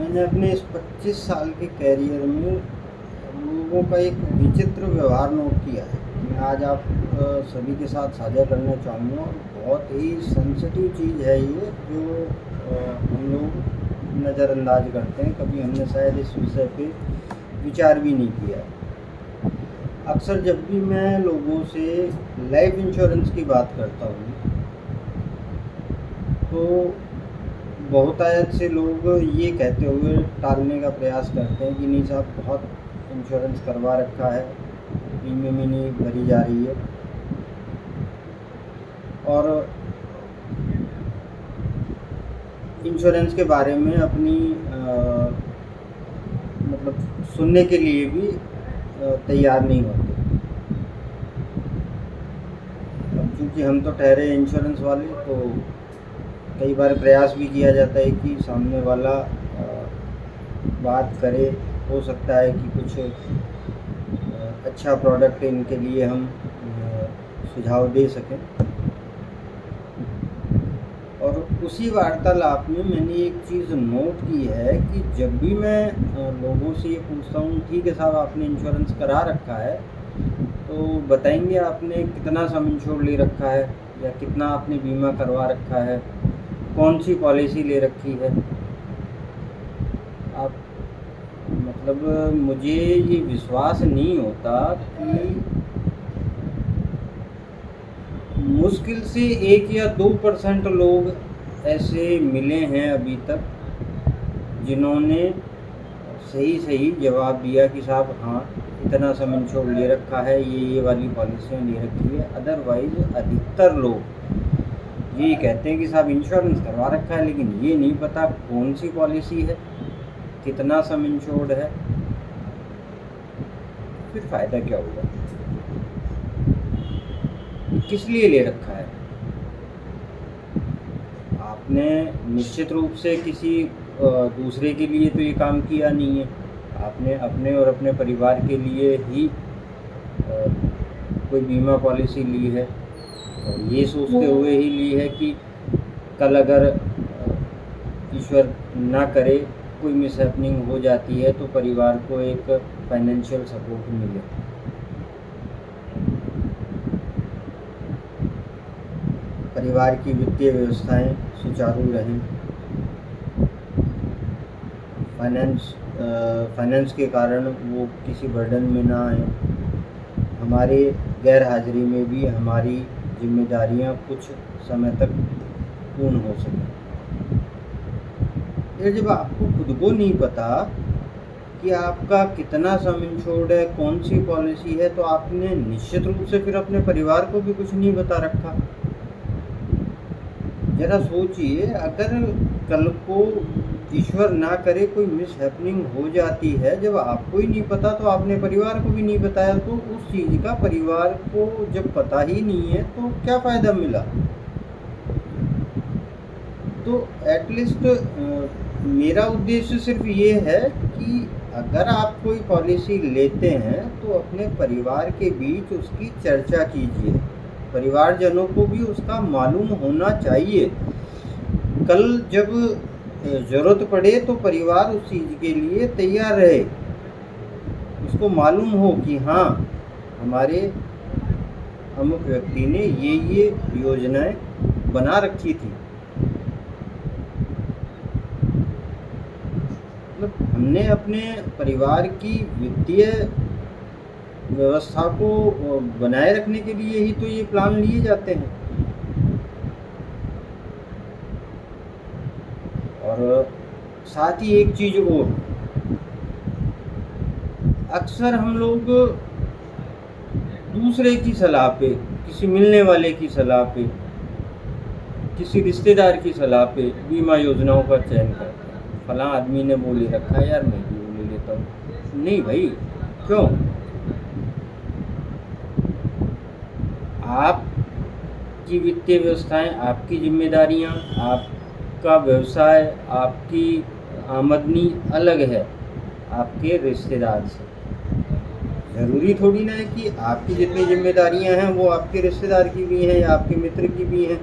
मैंने अपने इस 25 साल के कैरियर में लोगों का एक विचित्र व्यवहार नोट किया है। मैं आज आप सभी के साथ साझा करना चाहूँगा और बहुत ही सेंसिटिव चीज़ है ये, जो हम लोग नज़रअंदाज करते हैं। कभी हमने शायद इस विषय पे विचार भी नहीं किया। अक्सर जब भी मैं लोगों से लाइफ इंश्योरेंस की बात करता हूँ तो बहुतायत से लोग ये कहते हुए टालने का प्रयास करते हैं कि नहीं साहब, बहुत इंश्योरेंस करवा रखा है, प्रीमियम ही नहीं भरी जा रही है। और इंश्योरेंस के बारे में अपनी मतलब सुनने के लिए भी तैयार नहीं होते। अब चूँकि हम तो ठहरे इंश्योरेंस वाले, तो कई बार प्रयास भी किया जाता है कि सामने वाला बात करे। हो सकता है कि कुछ अच्छा प्रोडक्ट इनके लिए हम सुझाव दे सकें। और उसी वार्तालाप में मैंने एक चीज़ नोट की है कि जब भी मैं लोगों से ये पूछता हूँ, ठीक है साहब आपने इंश्योरेंस करा रखा है, तो बताएंगे आपने कितना सम इंश्योर ले रखा है या कितना आपने बीमा करवा रखा है, कौन सी पॉलिसी ले रखी है। आप मतलब मुझे ये विश्वास नहीं होता कि मुश्किल से 1 या 2% लोग ऐसे मिले हैं अभी तक जिन्होंने सही जवाब दिया कि साहब हाँ, इतना सम इंश्योर ले रखा है, ये वाली पॉलिसियाँ ले रखी है। अदरवाइज़ अधिकतर लोग ये कहते हैं कि साहब इंश्योरेंस करवा रखा है, लेकिन ये नहीं पता कौन सी पॉलिसी है, कितना सम इंश्योर्ड है। फिर फ़ायदा क्या होगा? किस लिए ले रखा है? आपने निश्चित रूप से किसी दूसरे के लिए तो ये काम किया नहीं है। आपने अपने और अपने परिवार के लिए ही कोई बीमा पॉलिसी ली है, और ये सोचते हुए ही ली है कि कल अगर ईश्वर ना करे कोई मिसहैपनिंग हो जाती है तो परिवार को एक फाइनेंशियल सपोर्ट मिले। परिवार की वित्तीय व्यवस्थाएं सुचारू रहें, फाइनेंस के कारण वो किसी बर्डन में ना आए, हमारे गैर हाजिरी में भी हमारी जिम्मेदारियां कुछ समय तक पूर्ण हो सकें। ये जब आपको खुद को नहीं पता कि आपका कितना सम इंश्योर्ड है, कौन सी पॉलिसी है, तो आपने निश्चित रूप से फिर अपने परिवार को भी कुछ नहीं बता रखा। जरा सोचिए, अगर कल को ईश्वर ना करे कोई मिसहैपनिंग हो जाती है, जब आपको ही नहीं पता तो आपने परिवार को भी नहीं बताया, तो उस चीज़ का परिवार को जब पता ही नहीं है तो क्या फ़ायदा मिला? तो एटलीस्ट मेरा उद्देश्य सिर्फ ये है कि अगर आप कोई पॉलिसी लेते हैं तो अपने परिवार के बीच उसकी चर्चा कीजिए, परिवारजनों को भी उसका मालूम होना चाहिए। कल जब ज़रूरत पड़े तो परिवार उस चीज़ के लिए तैयार रहे, उसको मालूम हो कि हाँ, हमारे अमुक व्यक्ति ने ये योजनाएं बना रखी थी। मतलब हमने अपने परिवार की वित्तीय व्यवस्था को बनाए रखने के लिए ही तो ये प्लान लिए जाते हैं। और साथ ही एक चीज़ और, अक्सर हम लोग दूसरे की सलाह पे, किसी मिलने वाले की सलाह पे, किसी रिश्तेदार की सलाह पे बीमा योजनाओं का चयन करते हैं। फलां आदमी ने बोले रखा है, यार मैं भी वो ले लेता हूँ। नहीं भाई, क्यों? आपकी वित्तीय व्यवस्थाएं, आपकी जिम्मेदारियां, आपका व्यवसाय, आपकी आमदनी अलग है आपके रिश्तेदार से। ज़रूरी थोड़ी ना है कि आपकी जितनी जिम्मेदारियां हैं वो आपके रिश्तेदार की भी हैं, या आपके मित्र की भी हैं,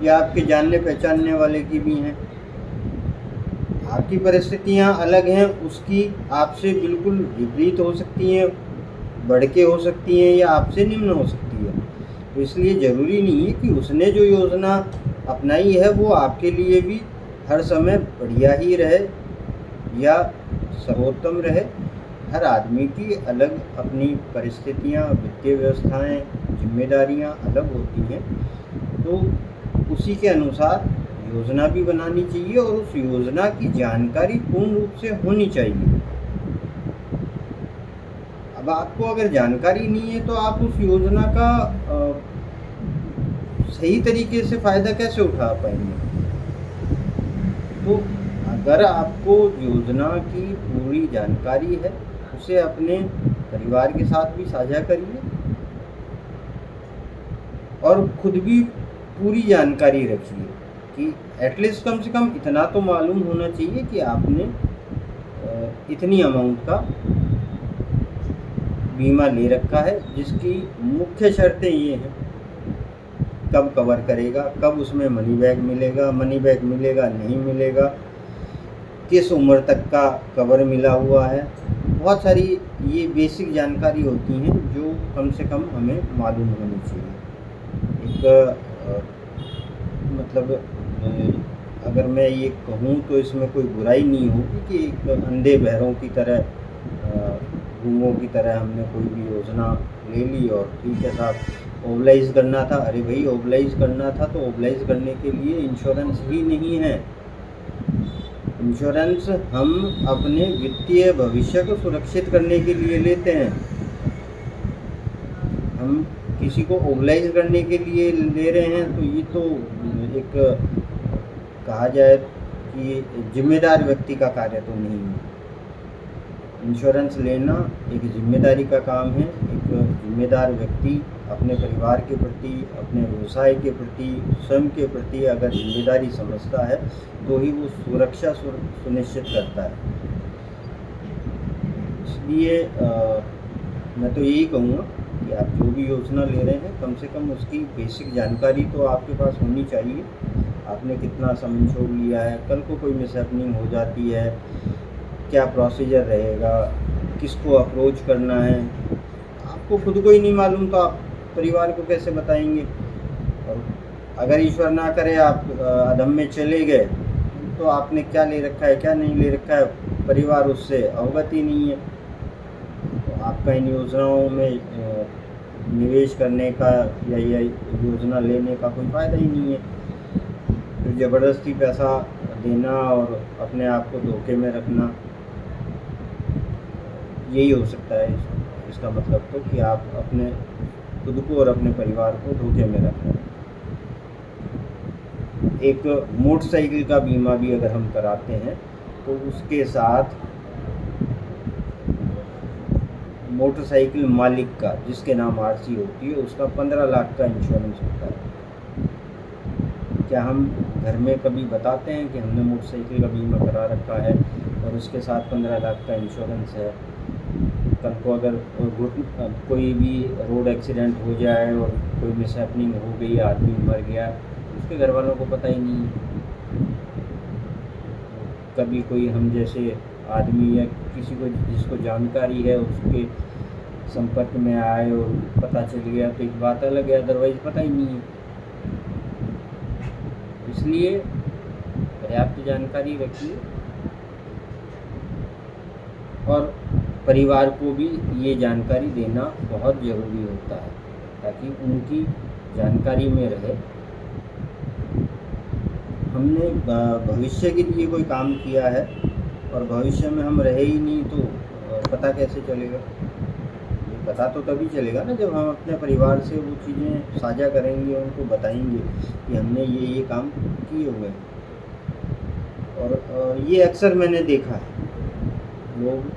या आपके जानने पहचानने वाले की भी हैं। आपकी परिस्थितियाँ अलग हैं, उसकी आपसे बिल्कुल विपरीत हो सकती हैं, बढ़ के हो सकती हैं या आपसे निम्न हो सकती है। तो इसलिए ज़रूरी नहीं है कि उसने जो योजना अपनाई है वो आपके लिए भी हर समय बढ़िया ही रहे या सर्वोत्तम रहे। हर आदमी की अलग अपनी परिस्थितियाँ, वित्तीय व्यवस्थाएँ, जिम्मेदारियाँ अलग होती हैं, तो उसी के अनुसार योजना भी बनानी चाहिए और उस योजना की जानकारी पूर्ण रूप से होनी चाहिए। अब आपको अगर जानकारी नहीं है तो आप उस योजना का सही तरीके से फ़ायदा कैसे उठा पाएंगे? तो अगर आपको योजना की पूरी जानकारी है, उसे अपने परिवार के साथ भी साझा करिए और खुद भी पूरी जानकारी रखिए कि एटलीस्ट कम से कम इतना तो मालूम होना चाहिए कि आपने इतनी अमाउंट का बीमा ले रखा है, जिसकी मुख्य शर्तें ये हैं: कब कवर करेगा, कब उसमें मनी बैक मिलेगा, मनी बैक मिलेगा नहीं मिलेगा, किस उम्र तक का कवर मिला हुआ है। बहुत सारी ये बेसिक जानकारी होती हैं जो कम से कम हमें मालूम होनी चाहिए। एक मतलब अगर मैं ये कहूँ तो इसमें कोई बुराई नहीं होगी कि एक अंधे बहरों की तरह, गूंगों की तरह हमने कोई भी योजना ले ली और ठीक है साहब ओबलाइज करना था। अरे भाई, ओबलाइज करना था तो ओबलाइज करने के लिए इंश्योरेंस ही नहीं है। इंश्योरेंस हम अपने वित्तीय भविष्य को सुरक्षित करने के लिए लेते हैं। हम किसी को ओबलाइज करने के लिए ले रहे हैं तो ये तो एक कहा जाए कि जिम्मेदार व्यक्ति का कार्य तो नहीं है। इंश्योरेंस लेना एक जिम्मेदारी का काम है। एक जिम्मेदार व्यक्ति अपने परिवार के प्रति, अपने व्यवसाय के प्रति, स्वयं के प्रति अगर जिम्मेदारी समझता है तो ही वो सुरक्षा सुनिश्चित करता है। इसलिए मैं तो यही कहूँगा कि आप जो भी योजना ले रहे हैं, कम से कम उसकी बेसिक जानकारी तो आपके पास होनी चाहिए। आपने कितना सम इंश्योर लिया है, कल को कोई मिसहैपनिंग हो जाती है, क्या प्रोसीजर रहेगा, किसको अप्रोच करना है, आपको खुद को ही नहीं मालूम तो आप परिवार को कैसे बताएंगे? और अगर ईश्वर ना करे आप अधम में चले गए तो आपने क्या ले रखा है, क्या नहीं ले रखा है, परिवार उससे अवगत ही नहीं है। तो आपका इन योजनाओं में निवेश करने का या योजना लेने का कोई फ़ायदा ही नहीं है। तो ज़बरदस्ती पैसा देना और अपने आप को धोखे में रखना, यही हो सकता है इसका मतलब तो, कि आप अपने खुद को और अपने परिवार को धोखे में रख रहे हैं। एक मोटरसाइकिल का बीमा भी अगर हम कराते हैं तो उसके साथ मोटरसाइकिल मालिक का, जिसके नाम आरसी होती है, उसका 15 लाख का इंश्योरेंस होता है। क्या हम घर में कभी बताते हैं कि हमने मोटरसाइकिल का बीमा करा रखा है और उसके साथ 15 लाख का इंश्योरेंस है? कल को अगर कोई भी रोड एक्सीडेंट हो जाए और कोई मिसहैपनिंग हो गई, आदमी मर गया, उसके घर वालों को पता ही नहीं। कभी कोई हम जैसे आदमी या किसी को जिसको जानकारी है उसके संपर्क में आए और पता चल गया तो एक बात अलग है, अदरवाइज पता ही नहीं है। इसलिए पर्याप्त जानकारी रखिए और परिवार को भी ये जानकारी देना बहुत ज़रूरी होता है ताकि उनकी जानकारी में रहे। हमने भविष्य के लिए कोई काम किया है और भविष्य में हम रहे ही नहीं तो पता कैसे चलेगा? ये पता तो तभी चलेगा ना जब हम अपने परिवार से वो चीज़ें साझा करेंगे, उनको बताएंगे कि हमने ये काम किए हुए हैं। और ये अक्सर मैंने देखा है, लोग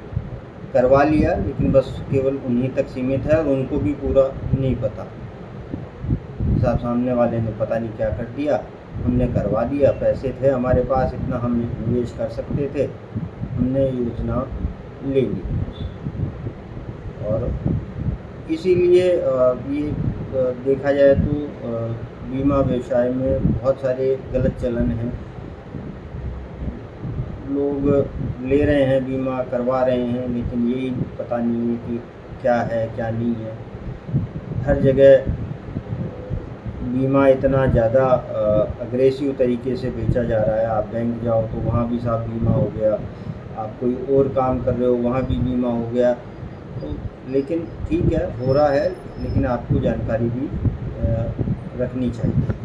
करवा लिया लेकिन बस केवल उन्हीं तक सीमित है और उनको भी पूरा नहीं पता। साहब सामने वाले ने पता नहीं क्या कर दिया, हमने करवा दिया, पैसे थे हमारे पास, इतना हम निवेश कर सकते थे, हमने योजना ले ली। और इसीलिए ये देखा जाए तो बीमा व्यवसाय में बहुत सारे गलत चलन हैं। लोग ले रहे हैं बीमा, करवा रहे हैं, लेकिन यही पता नहीं है कि क्या है क्या नहीं है। हर जगह बीमा इतना ज़्यादा अग्रेसिव तरीके से बेचा जा रहा है। आप बैंक जाओ तो वहाँ भी साहब बीमा हो गया, आप कोई और काम कर रहे हो वहाँ भी बीमा हो गया। तो लेकिन ठीक है, हो रहा है, लेकिन आपको जानकारी भी रखनी चाहिए।